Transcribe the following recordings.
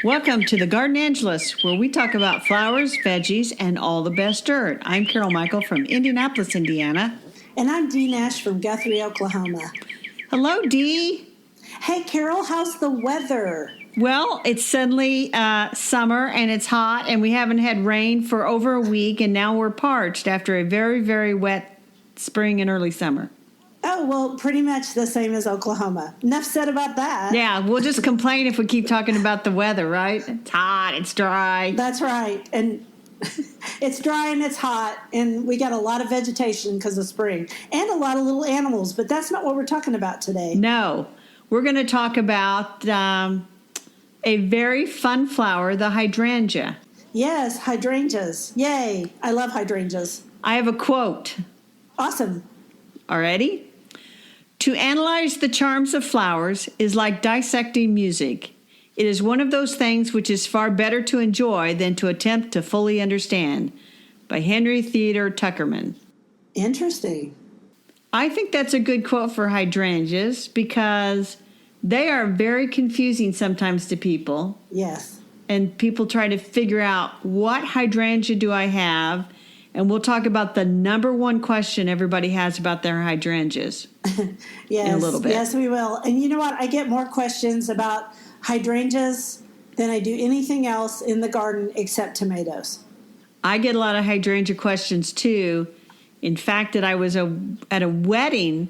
Welcome to the Garden Angelus, where we talk about flowers, veggies, and all the best dirt. I'm Carol Michael from Indianapolis, Indiana. And I'm Dee Nash from Guthrie, Oklahoma. Hello, Dee. Hey, Carol, how's the weather? Well, it's suddenly summer, and it's hot, and we haven't had rain for over a week, and now we're parched after a very, very wet spring and early summer. Oh, well, pretty much the same as Oklahoma. Enough said about that. Yeah, we'll just complain if we keep talking about the weather, right? It's hot, it's dry. That's right. And it's dry and it's hot, and we got a lot of vegetation because of spring and a lot of little animals, but that's not what we're talking about today. No, we're going to talk about a very fun flower, the hydrangea. Yes, hydrangeas. Yay. I love hydrangeas. I have a quote. Awesome. Already? To analyze the charms of flowers is like dissecting music. It is one of those things which is far better to enjoy than to attempt to fully understand. By Henry Theodore Tuckerman. Interesting. I think that's a good quote for hydrangeas because they are very confusing sometimes to people. Yes. And people try to figure out what hydrangea do I have. And we'll talk about the number one question everybody has about their hydrangeas Yes, in a little bit. Yes, we will. And you know what? I get more questions about hydrangeas than I do anything else in the garden except tomatoes. I get a lot of hydrangea questions too. In fact, that I was at a wedding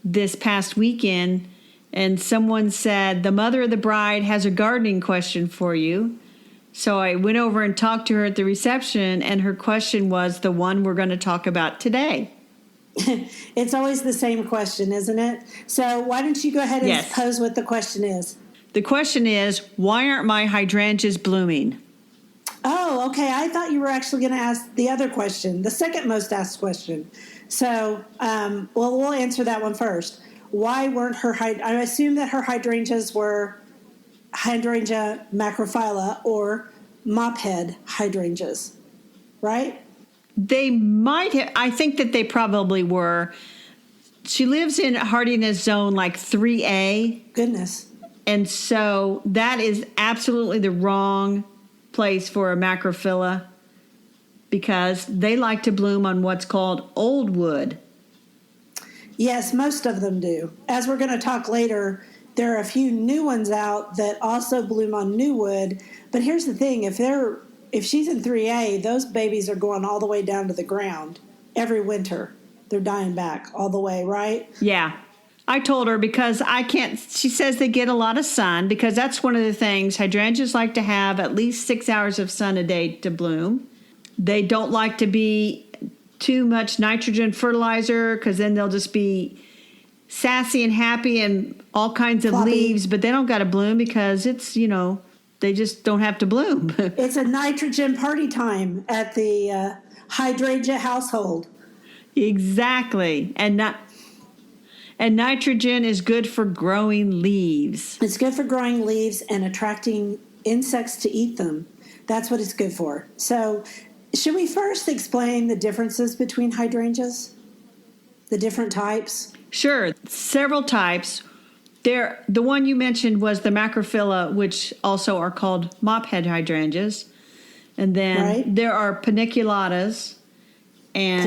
this past weekend, and someone said, the mother of the bride has a gardening question for you. So I went over and talked to her at the reception, and her question was the one we're going to talk about today. It's always the same question, isn't it? So why don't you go ahead and pose what the question is? The question is, why aren't my hydrangeas blooming? Oh, okay. I thought you were actually going to ask the other question, the second most asked question. So, we'll answer that one first. Why weren't I assume that her hydrangeas were Hydrangea macrophylla or mophead hydrangeas, right? They might have. I think that they probably were. She lives in hardiness zone like 3A. Goodness. And so that is absolutely the wrong place for a macrophylla because they like to bloom on what's called old wood. Yes, most of them do. As we're going to talk later, there are a few new ones out that also bloom on new wood. But here's the thing, if she's in 3A, those babies are going all the way down to the ground every winter. They're dying back all the way, right? Yeah. I told her because she says they get a lot of sun because that's one of the things. Hydrangeas like to have at least 6 hours of sun a day to bloom. They don't like to be too much nitrogen fertilizer because then they'll just be sassy and happy and all kinds of floppy leaves, but they don't got to bloom because it's, they just don't have to bloom. It's a nitrogen party time at the hydrangea household. Exactly. And nitrogen is good for growing leaves. It's good for growing leaves and attracting insects to eat them. That's what it's good for. So, should we first explain the differences between hydrangeas? The different types? Sure. Several types. The one you mentioned was the macrophylla, which also are called mophead hydrangeas. And then there are paniculatas and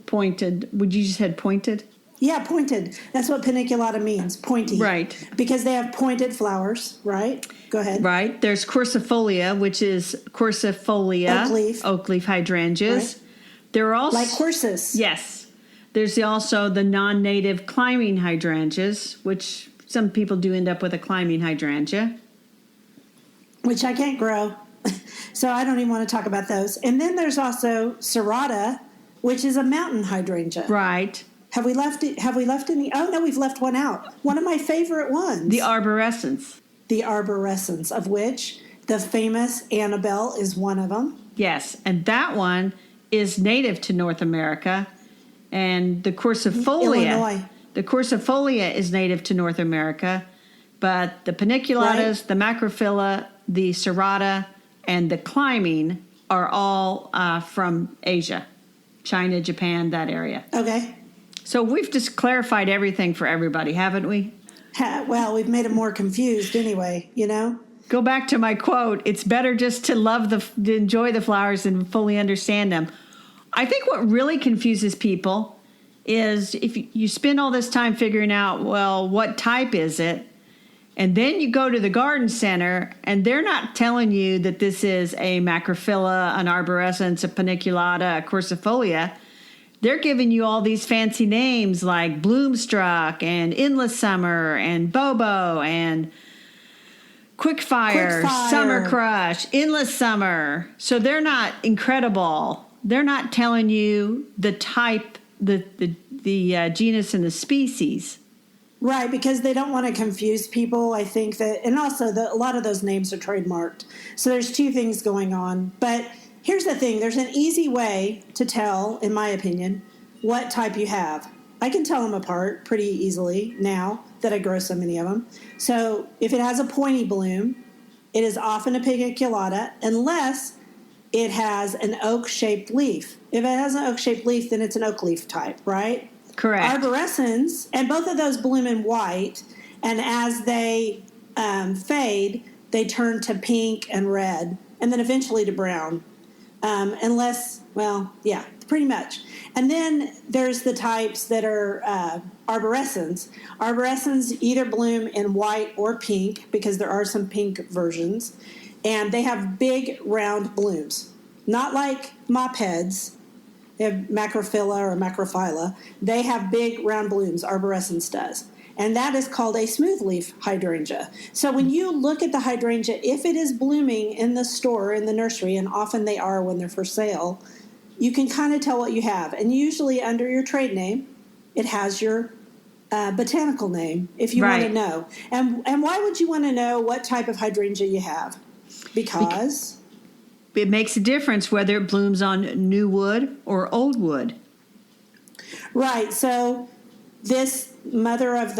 pointed. Would you just said pointed? Yeah, pointed. That's what paniculata means, pointy. Right. Because they have pointed flowers, right? Go ahead. Right. There's quercifolia, which is quercifolia. Oak leaf hydrangeas. Right. There are also... Like quercus. Yes. There's also the non-native climbing hydrangeas, which some people do end up with a climbing hydrangea. Which I can't grow, so I don't even want to talk about those. And then there's also serrata, which is a mountain hydrangea. Right. Have we left any? Oh, no, we've left one out. One of my favorite ones. The arborescens. The arborescens, of which the famous Annabelle is one of them. Yes, and that one is native to North America. And the quercifolia, Illinois. The quercifolia is native to North America, but the paniculatas, the macrophylla, the serrata, and the climbing are all from Asia, China, Japan, that area. Okay. So we've just clarified everything for everybody, haven't we? Well, we've made them more confused anyway, go back to my quote. It's better just to enjoy the flowers and fully understand them. I think what really confuses people is if you spend all this time figuring out, well, what type is it? And then you go to the garden center and they're not telling you that this is a macrophylla, an arborescens, a paniculata, a quercifolia. They're giving you all these fancy names like Bloomstruck and Endless Summer and Bobo and Quickfire, Summer Crush, Endless Summer. So they're not incredible. They're not telling you the type, the genus and the species. Right, because they don't want to confuse people. I think that, and also a lot of those names are trademarked. So there's two things going on. But here's the thing. There's an easy way to tell, in my opinion, what type you have. I can tell them apart pretty easily now that I grow so many of them. So if it has a pointy bloom, it is often a paniculata, unless it has an oak-shaped leaf. If it has an oak-shaped leaf, then it's an oak leaf type, right? Correct. Arborescens, and both of those bloom in white, and as they fade, they turn to pink and red, and then eventually to brown. Pretty much. And then there's the types that are arborescens. Arborescens either bloom in white or pink, because there are some pink versions, and they have big round blooms. Not like mop heads. They have macrophylla or macrophylla. They have big round blooms, arborescens does. And that is called a smooth leaf hydrangea. So when you look at the hydrangea, if it is blooming in the store, in the nursery, and often they are when they're for sale, you can kind of tell what you have. And usually under your trade name, it has your botanical name, if you want to know. And why would you want to know what type of hydrangea you have? Because it makes a difference whether it blooms on new wood or old wood. Right. So this mother of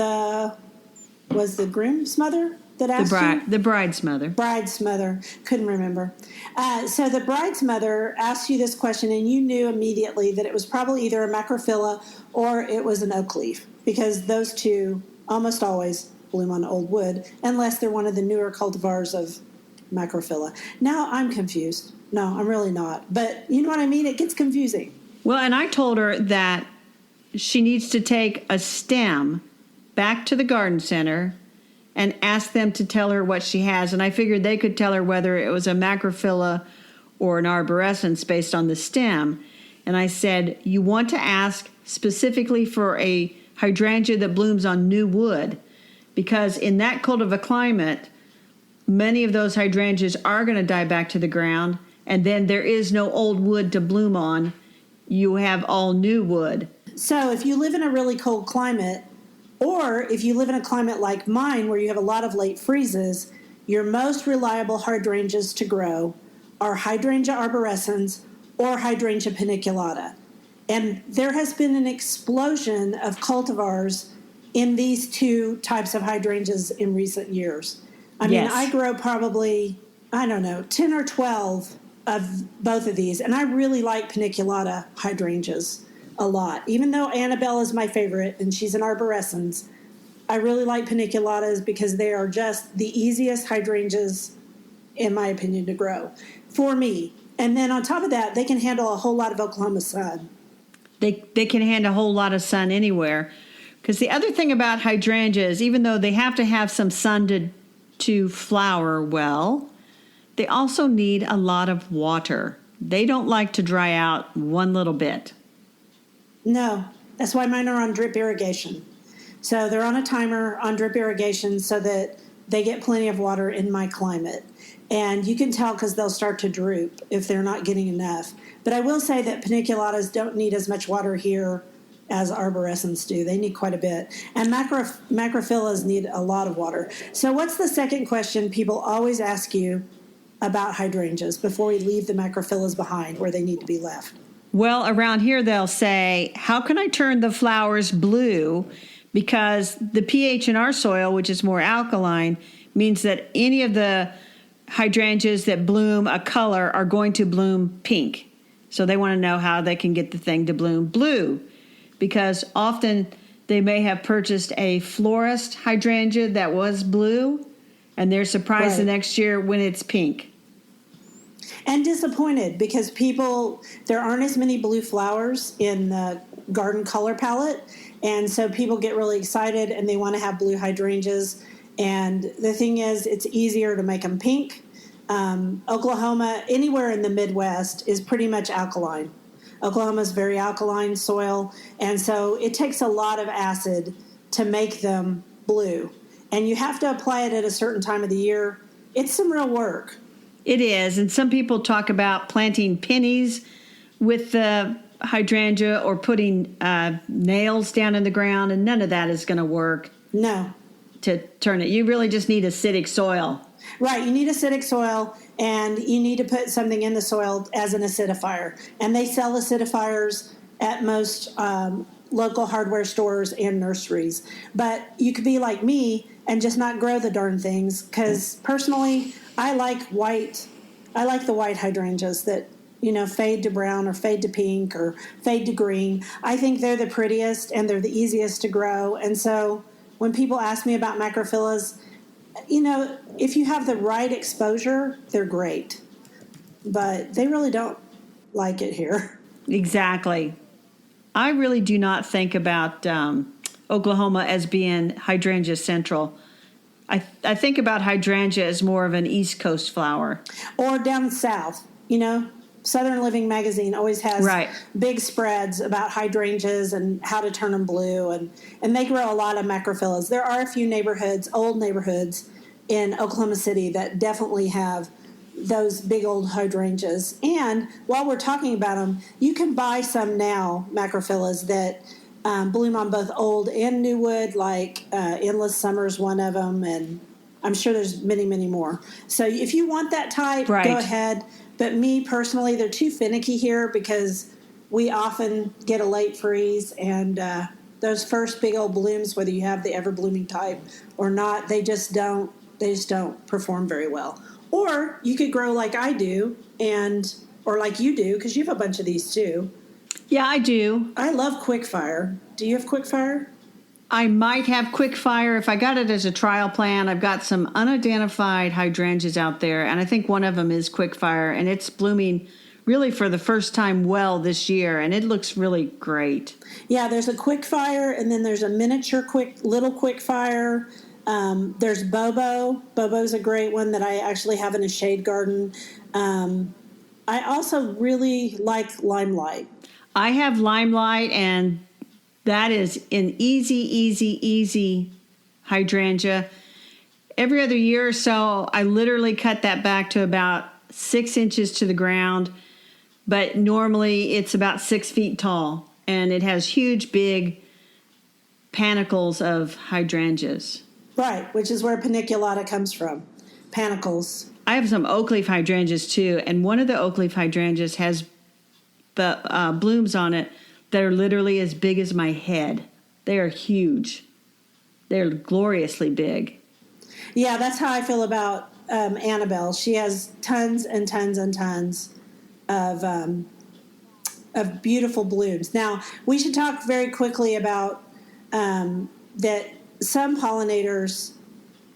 was the groom's mother that asked you? The bride's mother. Bride's mother. Couldn't remember. So the bride's mother asked you this question, and you knew immediately that it was probably either a macrophylla or it was an oak leaf, because those two almost always bloom on old wood, unless they're one of the newer cultivars of macrophylla. Now I'm confused. No, I'm really not. But you know what I mean? It gets confusing. Well, and I told her that she needs to take a stem back to the garden center and ask them to tell her what she has. And I figured they could tell her whether it was a macrophylla or an arborescens based on the stem. And I said, you want to ask specifically for a hydrangea that blooms on new wood, because in that cold of a climate, many of those hydrangeas are going to die back to the ground, and then there is no old wood to bloom on. You have all new wood. So if you live in a really cold climate, or if you live in a climate like mine where you have a lot of late freezes, your most reliable hydrangeas to grow are Hydrangea arborescens or Hydrangea paniculata. And there has been an explosion of cultivars in these two types of hydrangeas in recent years. I mean, I grow probably, 10 or 12 of both of these. And I really like paniculata hydrangeas a lot. Even though Annabelle is my favorite and she's an arborescens, I really like paniculatas because they are just the easiest hydrangeas, in my opinion, to grow for me. And then on top of that, they can handle a whole lot of Oklahoma sun. They can handle a whole lot of sun anywhere. Because the other thing about hydrangeas, even though they have to have some sun to flower well, they also need a lot of water. They don't like to dry out one little bit. No, that's why mine are on drip irrigation. So they're on a timer on drip irrigation so that they get plenty of water in my climate. And you can tell because they'll start to droop if they're not getting enough. But I will say that paniculatas don't need as much water here as arborescens do. They need quite a bit. And macrophyllas need a lot of water. So what's the second question people always ask you about hydrangeas before we leave the macrophyllas behind where they need to be left? Well, around here they'll say, how can I turn the flowers blue? Because the pH in our soil, which is more alkaline, means that any of the hydrangeas that bloom a color are going to bloom pink. So they want to know how they can get the thing to bloom blue. Because often they may have purchased a florist hydrangea that was blue, And they're surprised the Right. next year when it's pink. And disappointed because there aren't as many blue flowers in the garden color palette. And so people get really excited and they want to have blue hydrangeas. And the thing is, it's easier to make them pink. Oklahoma, anywhere in the Midwest, is pretty much alkaline. Oklahoma is very alkaline soil. And so it takes a lot of acid to make them blue. And you have to apply it at a certain time of the year. It's some real work. It is. And some people talk about planting pennies with the hydrangea or putting nails down in the ground, and none of that is going to work No. to turn it. You really just need acidic soil. Right. You need acidic soil, and you need to put something in the soil as an acidifier. And they sell acidifiers at most local hardware stores and nurseries. But you could be like me and just not grow the darn things, because personally, I like white. I like the white hydrangeas that, fade to brown or fade to pink or fade to green. I think they're the prettiest and they're the easiest to grow. And so when people ask me about macrophyllus, if you have the right exposure, they're great. But they really don't like it here. Exactly. I really do not think about Oklahoma as being hydrangea central. I think about hydrangea as more of an East Coast flower. Or down south, Southern Living magazine always has big spreads about hydrangeas and how to turn them blue, and they grow a lot of macrophyllus. There are a few old neighborhoods in Oklahoma City that definitely have those big old hydrangeas. And while we're talking about them, you can buy some now, macrophyllus, that bloom on both old and new wood, like Endless Summer's one of them, and I'm sure there's many, many more. So if you want that type, go ahead. But me personally, they're too finicky here because we often get a late freeze, and those first big old blooms, whether you have the ever blooming type or not, they just don't perform very well. Or you could grow like I do, or like you do, because you have a bunch of these too. Yeah, I do. I love Quickfire. Do you have Quickfire? I might have Quickfire if I got it as a trial plan. I've got some unidentified hydrangeas out there, and I think one of them is Quickfire, and it's blooming really for the first time well this year, and it looks really great. Yeah, there's a Quickfire, and then there's a miniature little Quickfire. There's Bobo. Bobo's a great one that I actually have in a shade garden. I also really like Limelight. I have Limelight, and that is an easy hydrangea. Every other year or so, I literally cut that back to about 6 inches to the ground, but normally it's about 6 feet tall, and it has huge, big panicles of hydrangeas. Right, which is where paniculata comes from, panicles. I have some oak leaf hydrangeas too, and one of the oak leaf hydrangeas has blooms on it that are literally as big as my head. They are huge. They're gloriously big. Yeah, that's how I feel about Annabelle. She has tons and tons and tons of beautiful blooms. Now, we should talk very quickly about that some pollinators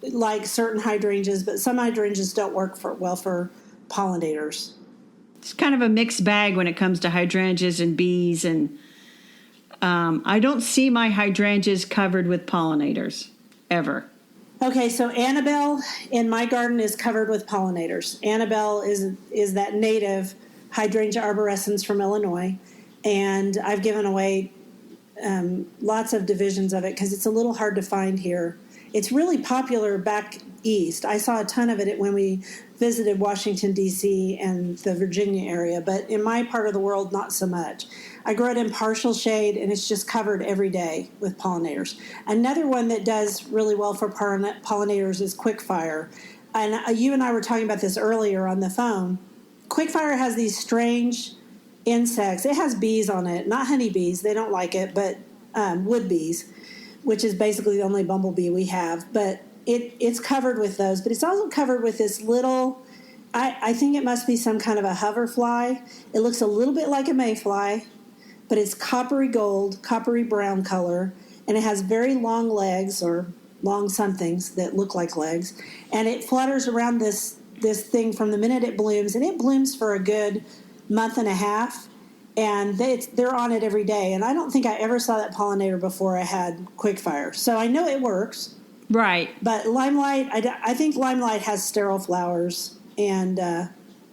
like certain hydrangeas, but some hydrangeas don't work well for pollinators. It's kind of a mixed bag when it comes to hydrangeas and bees, and I don't see my hydrangeas covered with pollinators ever. Okay, so Annabelle in my garden is covered with pollinators. Annabelle is that native hydrangea arborescens from Illinois, and I've given away lots of divisions of it because it's a little hard to find here. It's really popular back east. I saw a ton of it when we visited Washington, D.C. and the Virginia area, but in my part of the world, not so much. I grow it in partial shade, and it's just covered every day with pollinators. Another one that does really well for pollinators is Quickfire. And you and I were talking about this earlier on the phone. Quickfire has these strange insects. It has bees on it, not honeybees. They don't like it, but wood bees, which is basically the only bumblebee we have. But it's covered with those. But it's also covered with this little, I think it must be some kind of a hoverfly. It looks a little bit like a mayfly, but it's coppery gold, coppery brown color, and it has very long legs, or long somethings that look like legs, and it flutters around this thing from the minute it blooms, and it blooms for a good month and a half, and they're on it every day. And I don't think I ever saw that pollinator before I had Quickfire, so I know it works. Right. But Limelight, I think Limelight has sterile flowers, and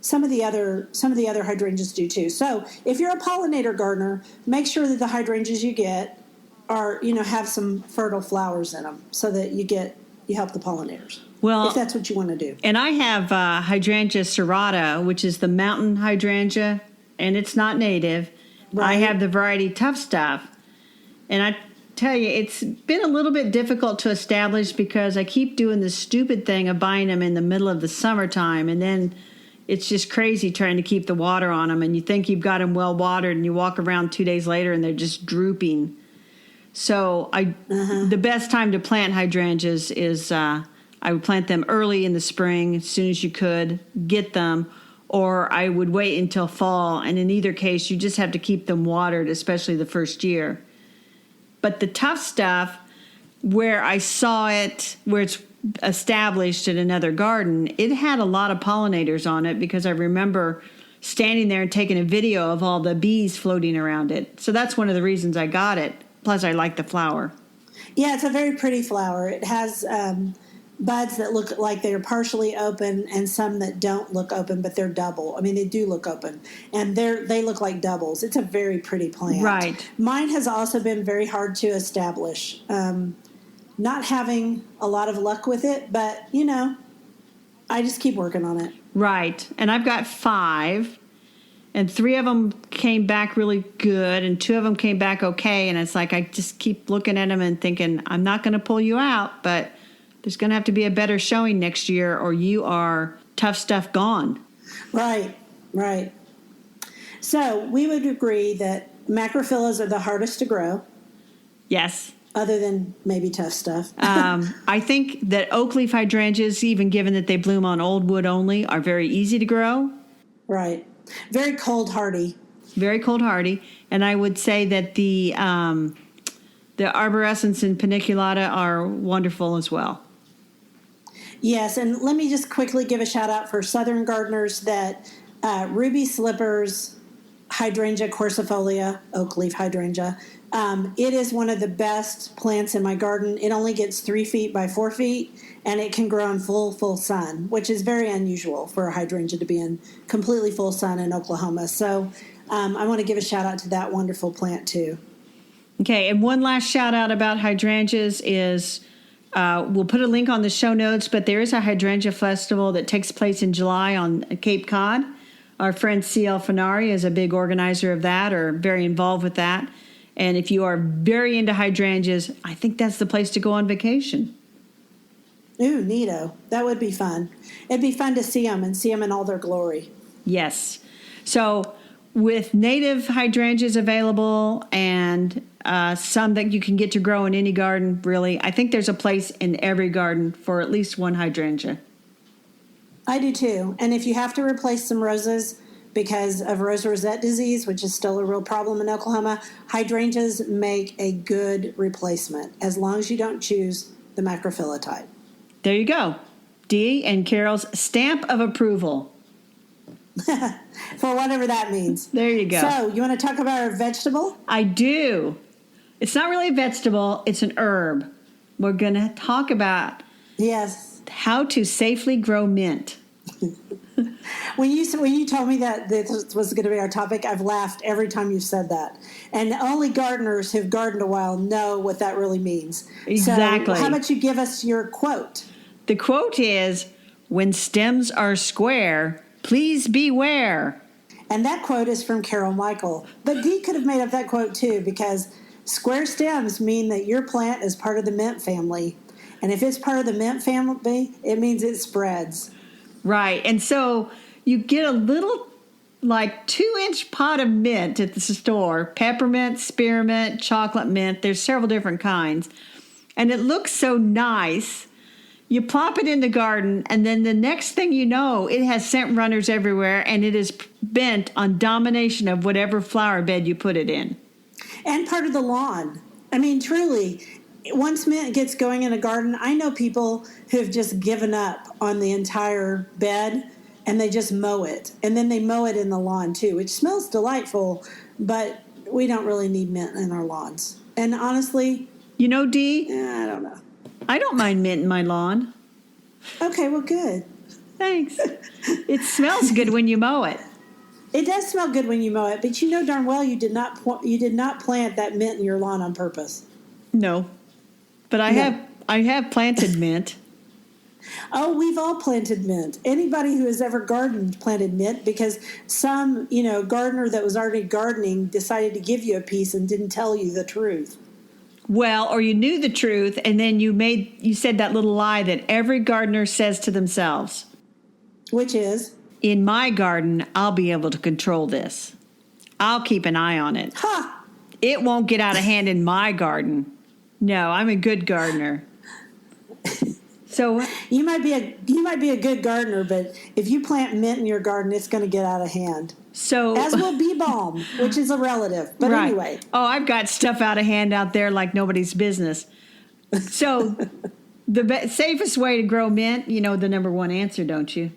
some of the other hydrangeas do too. So if you're a pollinator gardener, make sure that the hydrangeas you get are, have some fertile flowers in them, so that you help the pollinators. Well, if that's what you want to do. And I have Hydrangea serrata, which is the mountain hydrangea, and it's not native. Right. I have the variety Tough Stuff, and I tell you, it's been a little bit difficult to establish because I keep doing this stupid thing of buying them in the middle of the summertime, and then it's just crazy trying to keep the water on them, and you think you've got them well watered, and you walk around 2 days later and they're just drooping. So the best time to plant hydrangeas is I would plant them early in the spring as soon as you could get them, or I would wait until fall, and in either case you just have to keep them watered, especially the first year. But the Tough Stuff, where I saw it, where it's established in another garden, it had a lot of pollinators on it because I remember standing there and taking a video of all the bees floating around it. So that's one of the reasons I got it. Plus, I like the flower. Yeah, it's a very pretty flower. It has buds that look like they're partially open and some that don't look open, but they're double. I mean, they do look open, and they look like doubles. It's a very pretty plant. Right. Mine has also been very hard to establish. Not having a lot of luck with it, but, I just keep working on it. Right. And I've got 5, and 3 of them came back really good, and 2 of them came back okay, and it's like I just keep looking at them and thinking, I'm not going to pull you out, but there's going to have to be a better showing next year, or you are Tough Stuff gone. Right. So we would agree that macrophyllus are the hardest to grow. Yes. Other than maybe Tough Stuff. I think that oak leaf hydrangeas, even given that they bloom on old wood only, are very easy to grow. Right. Very cold hardy. Very cold hardy. And I would say that the arborescens and paniculata are wonderful as well. Yes, and let me just quickly give a shout out for southern gardeners that Ruby Slippers Hydrangea corsifolia, oak leaf hydrangea, it is one of the best plants in my garden. It only gets 3 feet by 4 feet, and it can grow in full sun, which is very unusual for a hydrangea to be in completely full sun in Oklahoma. So I want to give a shout out to that wonderful plant too. Okay, and one last shout out about hydrangeas is we'll put a link on the show notes, but there is a hydrangea festival that takes place in July on Cape Cod. Our friend C.L. Finari is a big organizer of that, or very involved with that. And if you are very into hydrangeas, I think that's the place to go on vacation. Ooh, neato. That would be fun. It'd be fun to see them and see them in all their glory. Yes. So with native hydrangeas available and some that you can get to grow in any garden, really, I think there's a place in every garden for at least one hydrangea. I do too. And if you have to replace some roses because of rose rosette disease, which is still a real problem in Oklahoma, hydrangeas make a good replacement as long as you don't choose the macrophylla type. There you go. Dee and Carol's stamp of approval. For whatever that means. There you go. So, you want to talk about our vegetable? I do. It's not really a vegetable, it's an herb. We're going to talk about how to safely grow mint. When you told me that this was going to be our topic, I've laughed every time you've said that. And only gardeners who've gardened a while know what that really means. Exactly. So how about you give us your quote? The quote is, "When stems are square, please beware." And that quote is from Carol Michael. But Dee could have made up that quote too, because square stems mean that your plant is part of the mint family. And if it's part of the mint family, it means it spreads. Right. And so you get a little, 2-inch pot of mint at the store, peppermint, spearmint, chocolate mint. There's several different kinds. And it looks so nice. You plop it in the garden, and then the next thing you know, it has scent runners everywhere, and it is bent on domination of whatever flower bed you put it in. And part of the lawn. I mean, truly, once mint gets going in a garden, I know people who have just given up on the entire bed and they just mow it. And then they mow it in the lawn too, which smells delightful, but we don't really need mint in our lawns. And honestly, You know, Dee, I don't know. I don't mind mint in my lawn. Okay, well, good. Thanks. It smells good when you mow it. It does smell good when you mow it, but you know darn well you did not plant that mint in your lawn on purpose. No, but I have planted mint. Oh, we've all planted mint. Anybody who has ever gardened planted mint because some, gardener that was already gardening decided to give you a piece and didn't tell you the truth. Well, or you knew the truth, and then you said that little lie that every gardener says to themselves. Which is? In my garden, I'll be able to control this. I'll keep an eye on it. Ha! It won't get out of hand in my garden. No, I'm a good gardener. So you might be a good gardener, but if you plant mint in your garden, it's going to get out of hand. So as will bee balm, which is a relative. But right. Anyway. Oh, I've got stuff out of hand out there like nobody's business. So the safest way to grow mint, you know the number one answer, don't you?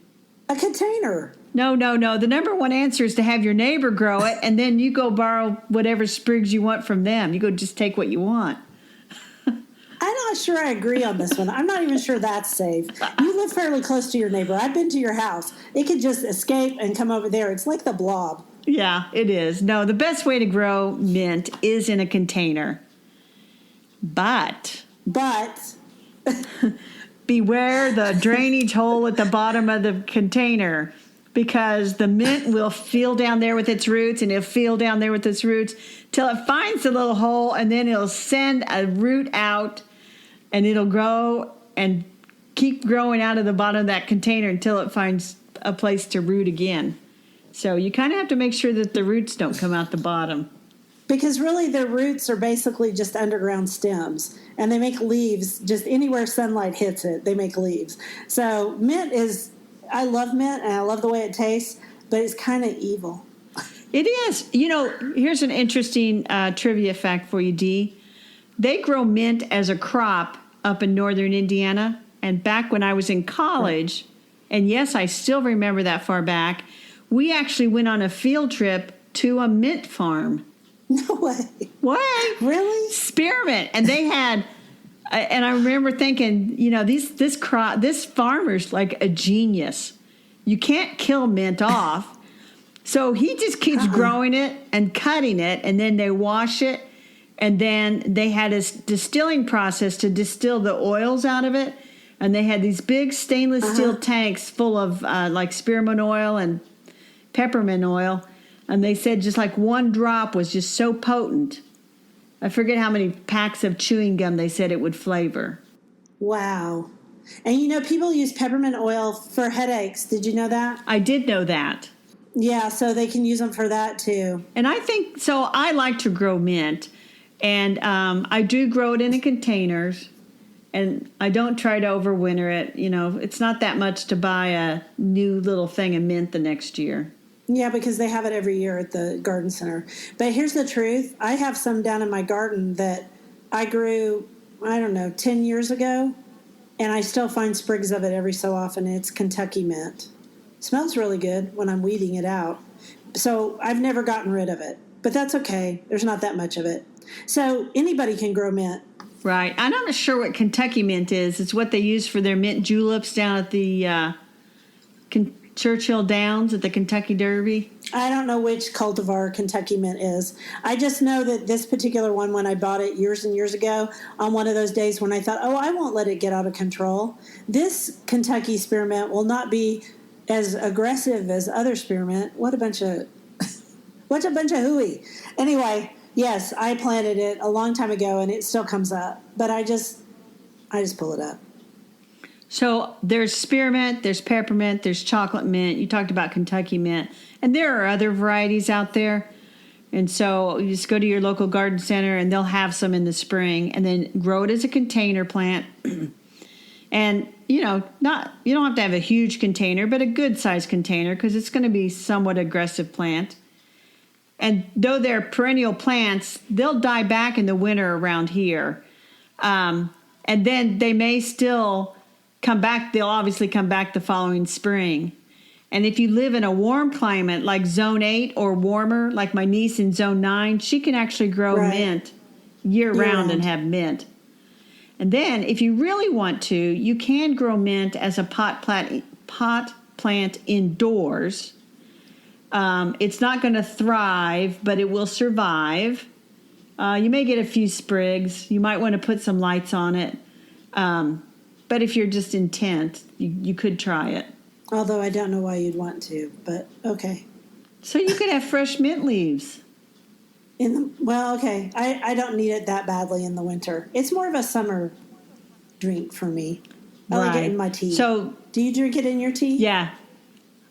A container. No. The number one answer is to have your neighbor grow it, and then you go borrow whatever sprigs you want from them. You go just take what you want. I'm not sure I agree on this one. I'm not even sure that's safe. You live fairly close to your neighbor. I've been to your house. It could just escape and come over there. It's like the blob. Yeah, it is. No, the best way to grow mint is in a container. But beware the drainage hole at the bottom of the container, because the mint will feel down there with its roots, and it'll feel down there with its roots till it finds the little hole, and then it'll send a root out, and it'll grow and keep growing out of the bottom of that container until it finds a place to root again. So you kind of have to make sure that the roots don't come out the bottom. Because really their roots are basically just underground stems, and they make leaves just anywhere sunlight hits it, they make leaves. So mint is, I love mint and I love the way it tastes, but it's kind of evil. It is. Here's an interesting trivia fact for you, Dee. They grow mint as a crop up in northern Indiana. And back when I was in college, and yes, I still remember that far back, we actually went on a field trip to a mint farm. No way. What? Really? Spearmint. And they had, and I remember thinking, this farmer's like a genius. You can't kill mint off. So he just keeps growing it and cutting it, and then they wash it, and then they had a distilling process to distill the oils out of it, and they had these big stainless steel tanks full of like spearmint oil and peppermint oil, and they said just like one drop was just so potent. I forget how many packs of chewing gum they said it would flavor. Wow. And people use peppermint oil for headaches. Did you know that? I did know that. Yeah, so they can use them for that too. And I think, so I like to grow mint, and I do grow it in the containers, and I don't try to overwinter it. It's not that much to buy a new little thing of mint the next year. Yeah, because they have it every year at the garden center. But here's the truth. I have some down in my garden that I grew, 10 years ago, and I still find sprigs of it every so often. It's Kentucky mint. Smells really good when I'm weeding it out. So I've never gotten rid of it. But that's okay. There's not that much of it. So anybody can grow mint. Right. I'm not sure what Kentucky mint is. It's what they use for their mint juleps down at the Churchill Downs at the Kentucky Derby. I don't know which cultivar Kentucky mint is. I just know that this particular one, when I bought it years and years ago, on one of those days when I thought, I won't let it get out of control. This Kentucky spearmint will not be as aggressive as other spearmint. What a bunch of hooey. Anyway, yes, I planted it a long time ago, and it still comes up. But I just pull it up. So there's spearmint, there's peppermint, there's chocolate mint. You talked about Kentucky mint. And there are other varieties out there. And so you just go to your local garden center, and they'll have some in the spring, and then grow it as a container plant. And, you don't have to have a huge container, but a good-sized container, because it's going to be somewhat aggressive plant. And though they're perennial plants, they'll die back in the winter around here. And then they may still come back. They'll obviously come back the following spring. And if you live in a warm climate like zone 8 or warmer, like my niece in zone 9, she can actually grow mint year round and have mint. And then if you really want to, you can grow mint as a pot plant indoors. It's not going to thrive, but it will survive. You may get a few sprigs. You might want to put some lights on it. But if you're just intent, you could try it. Although I don't know why you'd want to, but okay. So you could have fresh mint leaves. Okay. I don't need it that badly in the winter. It's more of a summer drink for me. I like it in my tea. So, do you drink it in your tea? Yeah.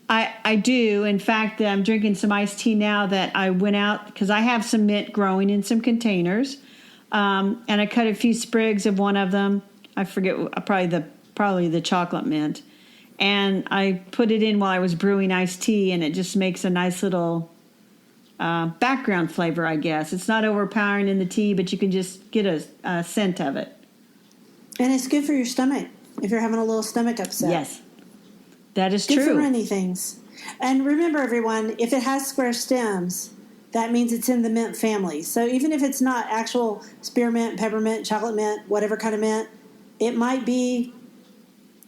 I do. In fact, I'm drinking some iced tea now that I went out because I have some mint growing in some containers. And I cut a few sprigs of one of them. I forget, probably the chocolate mint. And I put it in while I was brewing iced tea, and it just makes a nice little background flavor, I guess. It's not overpowering in the tea, but you can just get a scent of it. And it's good for your stomach if you're having a little stomach upset. Yes, that is good true. Good for many things. And remember, everyone, if it has square stems, that means it's in the mint family. So even if it's not actual spearmint, peppermint, chocolate mint, whatever kind of mint, it might be,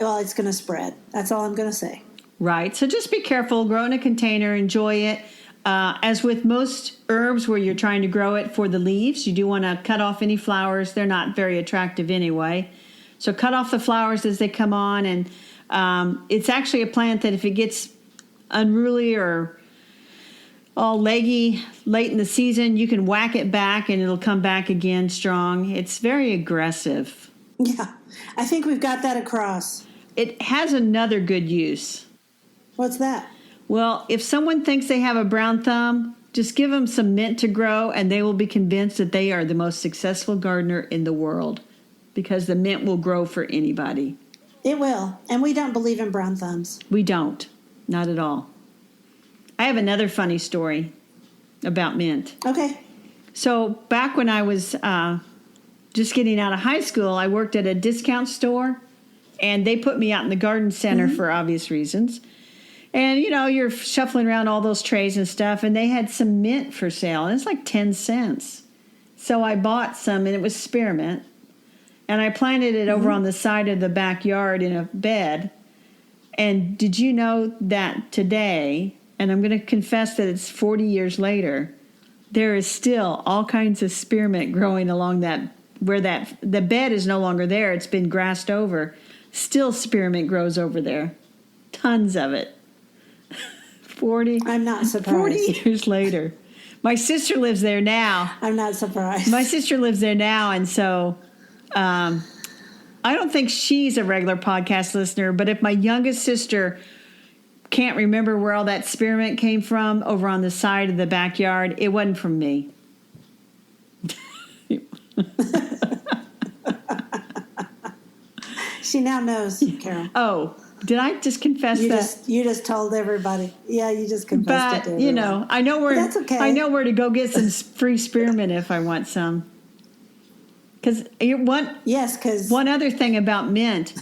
well, it's going to spread. That's all I'm going to say. Right. So just be careful. Grow in a container. Enjoy it. As with most herbs where you're trying to grow it for the leaves, you do want to cut off any flowers. They're not very attractive anyway. So cut off the flowers as they come on. And it's actually a plant that if it gets unruly or all leggy late in the season, you can whack it back and it'll come back again strong. It's very aggressive. Yeah, I think we've got that across. It has another good use. What's that? Well, if someone thinks they have a brown thumb, just give them some mint to grow and they will be convinced that they are the most successful gardener in the world because the mint will grow for anybody. It will. And we don't believe in brown thumbs. We don't. Not at all. I have another funny story about mint. Okay. So back when I was just getting out of high school, I worked at a discount store and they put me out in the garden center for obvious reasons. And, you know, you're shuffling around all those trays and stuff, and they had some mint for sale, and it's like 10 cents. So I bought some, and it was spearmint, and I planted it over on the side of the backyard in a bed. And did you know that today, and I'm going to confess that it's 40 years later, there is still all kinds of spearmint growing along the bed is no longer there. It's been grassed over. Still spearmint grows over there. Tons of it. 40. I'm not surprised. 40 years later. My sister lives there now. I'm not surprised. My sister lives there now, and so I don't think she's a regular podcast listener, but if my youngest sister can't remember where all that spearmint came from over on the side of the backyard, it wasn't from me. She now knows, Carol. Oh, did I just confess that? You just told everybody. Yeah, you just confessed it to everyone. You know, I know where. That's okay. I know where to go get some free spearmint if I want some. Because one other thing about mint,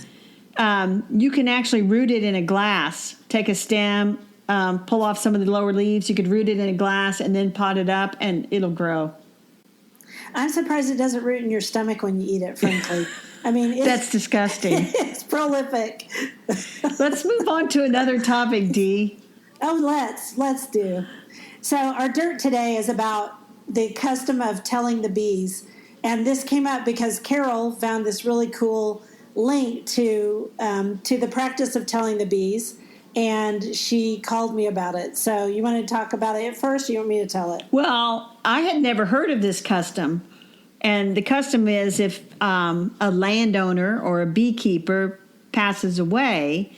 you can actually root it in a glass. Take a stem, pull off some of the lower leaves. You could root it in a glass and then pot it up, and it'll grow. I'm surprised it doesn't root in your stomach when you eat it, frankly. I mean, that's disgusting. It's prolific. Let's move on to another topic, Dee. Oh, let's do. So our dirt today is about the custom of telling the bees. And this came up because Carol found this really cool link to the practice of telling the bees. And she called me about it. So you want to talk about it first, or you want me to tell it? Well, I had never heard of this custom. And the custom is if a landowner or a beekeeper passes away,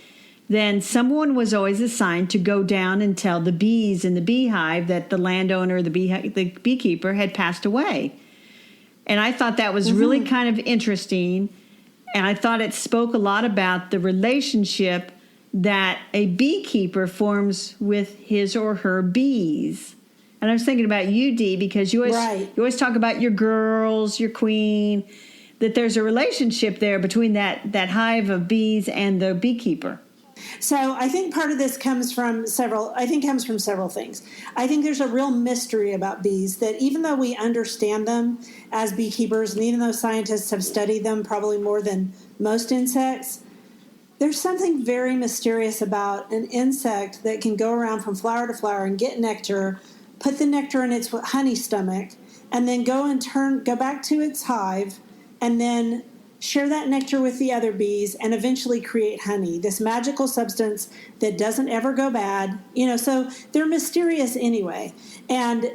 then someone was always assigned to go down and tell the bees in the beehive that the landowner or the beekeeper had passed away. And I thought that was really kind of interesting. And I thought it spoke a lot about the relationship that a beekeeper forms with his or her bees. And I was thinking about you, Dee, because you always talk about your girls, your queen. that there's a relationship there between that hive of bees and the beekeeper. So I think part of this comes from several things. I think there's a real mystery about bees that even though we understand them as beekeepers, and even though scientists have studied them probably more than most insects, there's something very mysterious about an insect that can go around from flower to flower and get nectar, put the nectar in its honey stomach, and then go back to its hive, and then share that nectar with the other bees and eventually create honey, this magical substance that doesn't ever go bad. So they're mysterious anyway. And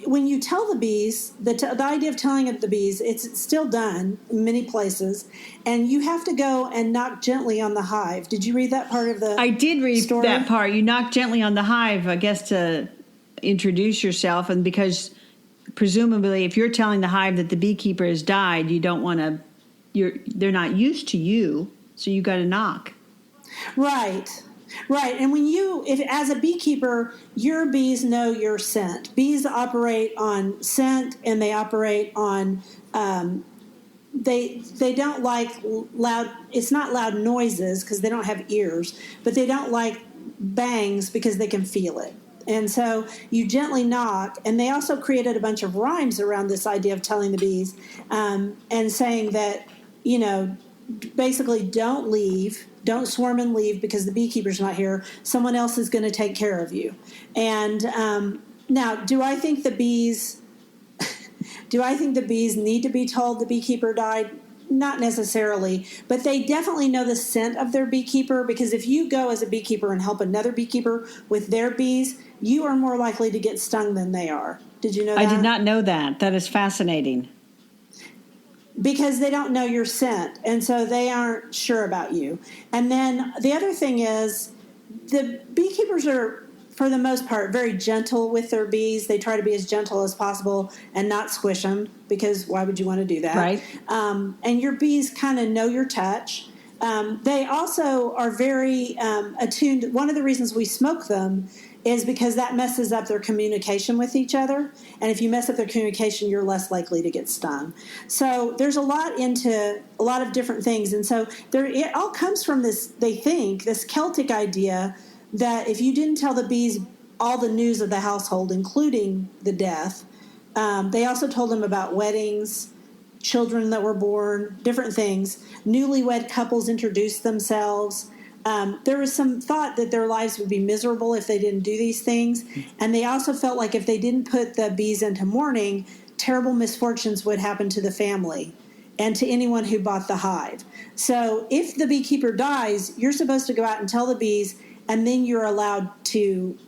when you tell the bees, the idea of telling it to the bees, it's still done in many places, and you have to go and knock gently on the hive. Did you read that part of the I did read story? that part. You knock gently on the hive, I guess, to introduce yourself, and because presumably if you're telling the hive that the beekeeper has died, you don't want to, they're not used to you, so you got to knock. Right. And if as a beekeeper, your bees know your scent. Bees operate on scent, and they operate on, they don't like loud, it's not loud noises because they don't have ears, but they don't like bangs because they can feel it. And so you gently knock, and they also created a bunch of rhymes around this idea of telling the bees, and saying that, basically don't swarm and leave because the beekeeper's not here. Someone else is going to take care of you. And now, do I think the bees need to be told the beekeeper died? Not necessarily, but they definitely know the scent of their beekeeper, because if you go as a beekeeper and help another beekeeper with their bees, you are more likely to get stung than they are. Did you know that? I did not know that. That is fascinating. Because they don't know your scent, and so they aren't sure about you. And then the other thing is, the beekeepers are, for the most part, very gentle with their bees. They try to be as gentle as possible and not squish them, because why would you want to do that? Right. And your bees kind of know your touch. They also are very attuned. One of the reasons we smoke them is because that messes up their communication with each other. And if you mess up their communication, you're less likely to get stung. So there's a lot of different things. And so it all comes from this Celtic idea that if you didn't tell the bees all the news of the household, including the death, they also told them about weddings, children that were born, different things. Newlywed couples introduced themselves. There was some thought that their lives would be miserable if they didn't do these things. And they also felt like if they didn't put the bees into mourning, terrible misfortunes would happen to the family and to anyone who bought the hive. So if the beekeeper dies, you're supposed to go out and tell the bees, and then you're allowed to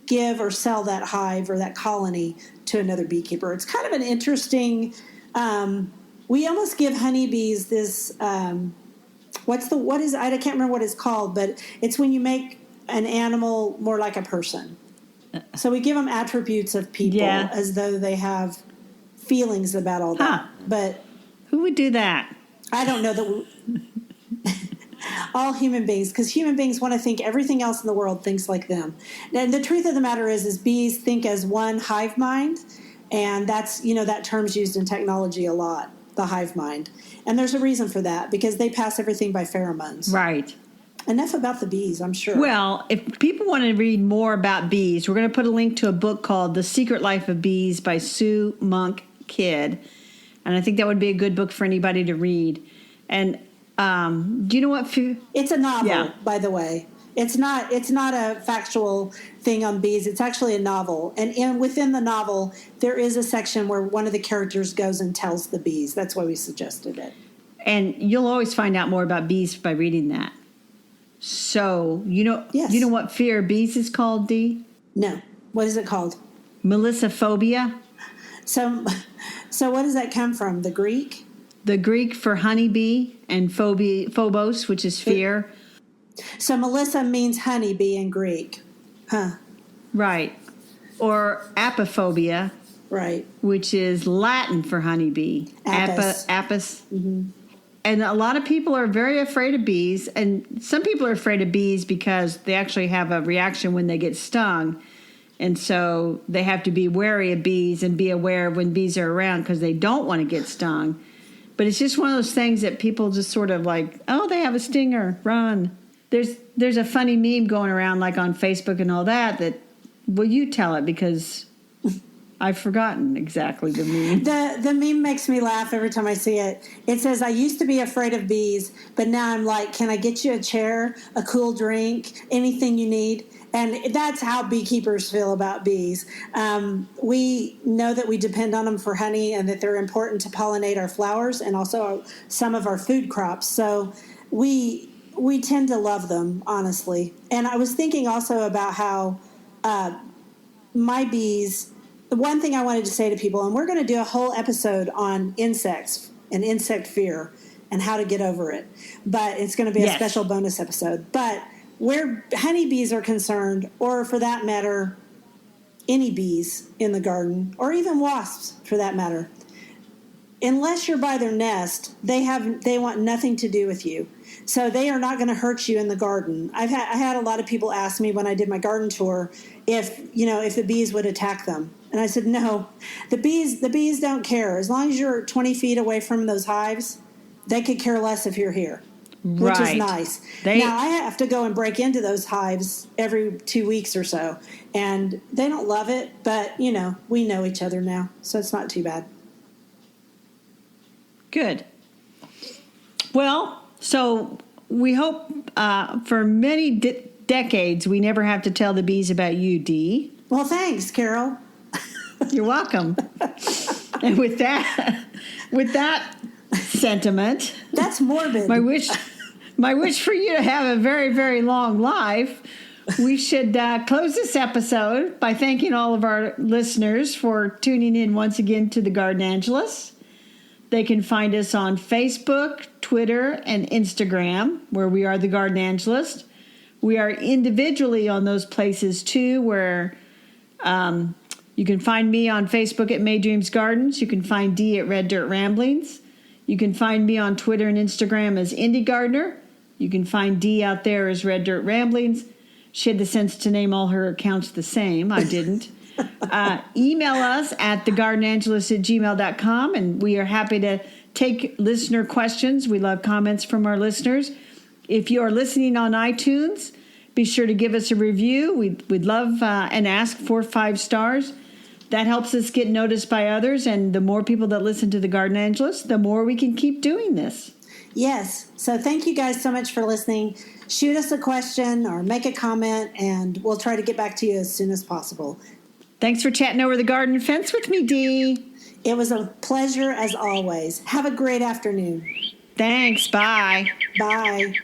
give or sell that hive or that colony to another beekeeper. It's kind of an interesting, we almost give honeybees this, I can't remember what it's called, but it's when you make an animal more like a person. So we give them attributes of people as though they have feelings about all that. But who would do that? I don't know that all human beings, because human beings want to think everything else in the world thinks like them. And the truth of the matter is bees think as one hive mind, and that's, that term's used in technology a lot, the hive mind. And there's a reason for that, because they pass everything by pheromones. Right. Enough about the bees, I'm sure. Well, if people want to read more about bees, we're going to put a link to a book called The Secret Life of Bees by Sue Monk Kidd. And I think that would be a good book for anybody to read. And do you know what? It's a novel, by the way. It's not a factual thing on bees. It's actually a novel. And within the novel, there is a section where one of the characters goes and tells the bees. That's why we suggested it. And you'll always find out more about bees by reading that. So, Yes. You know what fear of bees is called, Dee? No. What is it called? Melissophobia. So what does that come from? The Greek? The Greek for honeybee, and phobos, which is fear. So Melissa means honeybee in Greek. Huh. Right. Or apophobia. Right. Which is Latin for honeybee. Apis. Apis. Mm-hmm. And a lot of people are very afraid of bees. And some people are afraid of bees because they actually have a reaction when they get stung. And so they have to be wary of bees and be aware of when bees are around because they don't want to get stung. But it's just one of those things that people just sort of like, oh, they have a stinger, run. There's a funny meme going around like on Facebook and all that, well, you tell it because I've forgotten exactly the meme. The meme makes me laugh every time I see it. It says, I used to be afraid of bees, but now I'm like, can I get you a chair, a cool drink, anything you need? And that's how beekeepers feel about bees. We know that we depend on them for honey and that they're important to pollinate our flowers and also some of our food crops. So we tend to love them, honestly. And I was thinking also about how my bees, the one thing I wanted to say to people, and we're going to do a whole episode on insects and insect fear and how to get over it. But it's going to be a special bonus episode. But where honeybees are concerned, or for that matter, any bees in the garden, or even wasps for that matter, unless you're by their nest, they want nothing to do with you. So they are not going to hurt you in the garden. I had a lot of people ask me when I did my garden tour if the bees would attack them. And I said, no, the bees don't care. As long as you're 20 feet away from those hives, they could care less if you're here, which is nice. Now, I have to go and break into those hives every 2 weeks or so. And they don't love it, but, we know each other now. So it's not too bad. Good. Well, so we hope for many decades we never have to tell the bees about you, Dee. Well, thanks, Carol. You're welcome. And with that sentiment, that's morbid. My wish for you to have a very, very long life. We should close this episode by thanking all of our listeners for tuning in once again to the Gardenangelist. They can find us on Facebook, Twitter, and Instagram, where we are the Gardenangelist. We are individually on those places too, where you can find me on Facebook at May Dreams Gardens. You can find Dee at Red Dirt Ramblings. You can find me on Twitter and Instagram as Indie Gardener. You can find Dee out there as Red Dirt Ramblings. She had the sense to name all her accounts the same. I didn't. Email us at thegardenangelist@gmail.com, and we are happy to take listener questions. We love comments from our listeners. If you are listening on iTunes, be sure to give us a review. We'd love and ask for 5 stars. That helps us get noticed by others, and the more people that listen to the Gardenangelist, the more we can keep doing this. Yes. So thank you guys so much for listening. Shoot us a question or make a comment, and we'll try to get back to you as soon as possible. Thanks for chatting over the garden fence with me, Dee. It was a pleasure as always. Have a great afternoon. Thanks. Bye. Bye.